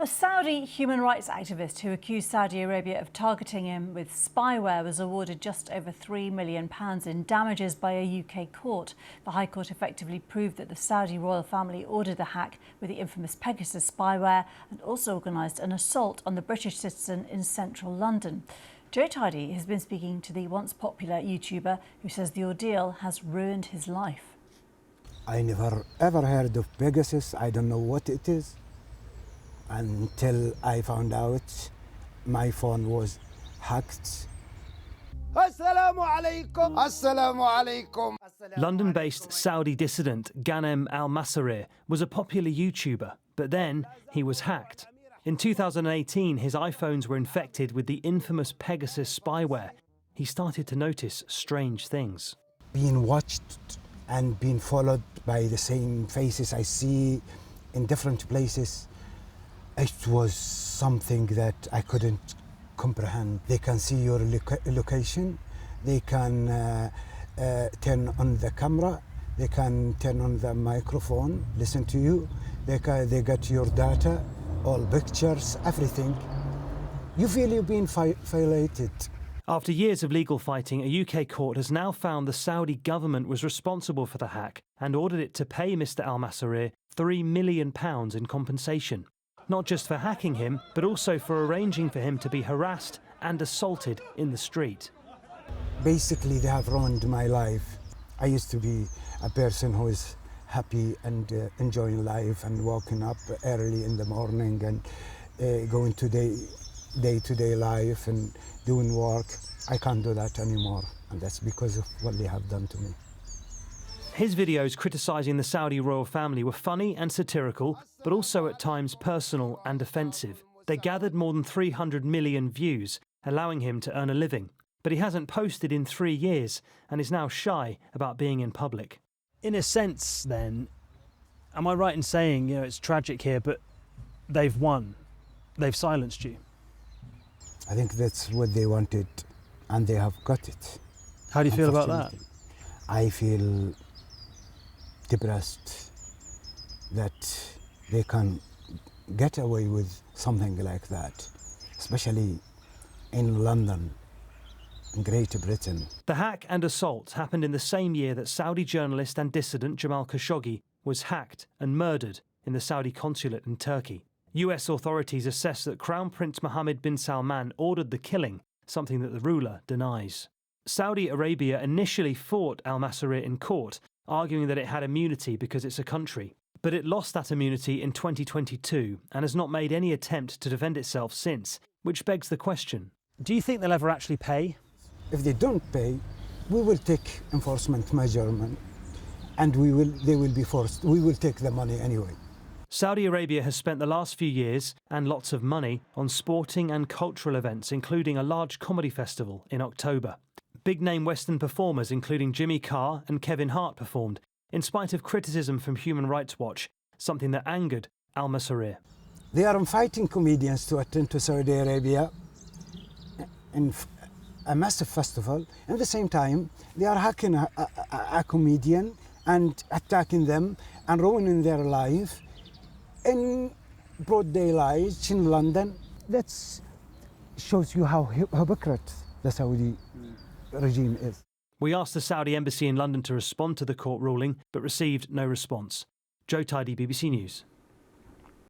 A Saudi human rights activist who accused Saudi Arabia of targeting him with spyware was awarded just over £3 million in damages by a UK court. The High Court effectively proved that the Saudi royal family ordered the hack with the infamous Pegasus spyware and also organised an assault on the British citizen in central London. Joe Tidy has been speaking to the once popular YouTuber who says the ordeal has ruined his life. I never ever heard of Pegasus. I don't know what it is. Until I found out my phone was hacked. Assalamu alaikum. Assalamu alaikum. London-based Saudi dissident Ghanem al-Masarir was a popular YouTuber, but then he was hacked. In 2018, his iPhones were infected with the infamous Pegasus spyware. He started to notice strange things. Being watched and being followed by the same faces I see in different places. It was something that I couldn't comprehend. They can see your location, they can turn on the camera, they can turn on the microphone, listen to you, they get your data, all pictures, everything. You feel you've been violated. After years of legal fighting, a UK court has now found the Saudi government was responsible for the hack and ordered it to pay Mr al-Masarir £3 million in compensation. Not just for hacking him, but also for arranging for him to be harassed and assaulted in the street. Basically, they have ruined my life. I used to be a person who is happy and enjoying life and waking up early in the morning and going to day-to-day life and doing work. I can't do that anymore, and that's because of what they have done to me. His videos criticising the Saudi royal family were funny and satirical, but also at times personal and offensive. They gathered more than 300 million views, allowing him to earn a living. But he hasn't posted in 3 years and is now shy about being in public. In a sense, then, am I right in saying, it's tragic here, but they've won? They've silenced you? I think that's what they wanted, and they have got it. How do you feel about that? I feel depressed that they can get away with something like that, especially in London, in Great Britain. The hack and assault happened in the same year that Saudi journalist and dissident Jamal Khashoggi was hacked and murdered in the Saudi consulate in Turkey. US authorities assess that Crown Prince Mohammed bin Salman ordered the killing, something that the ruler denies. Saudi Arabia initially fought al-Masarir in court, arguing that it had immunity because it's a country. But it lost that immunity in 2022 and has not made any attempt to defend itself since, which begs the question, do you think they'll ever actually pay? If they don't pay, we will take enforcement measurement and they will be forced. We will take the money anyway. Saudi Arabia has spent the last few years, and lots of money, on sporting and cultural events, including a large comedy festival in October. Big-name Western performers, including Jimmy Carr and Kevin Hart, performed, in spite of criticism from Human Rights Watch, something that angered al-Masarir. They are inviting comedians to attend to Saudi Arabia in a massive festival. At the same time, they are hacking a comedian and attacking them and ruining their life in broad daylight in London. That shows you how hypocrite the Saudi regime is. We asked the Saudi embassy in London to respond to the court ruling, but received no response. Joe Tidy, BBC News.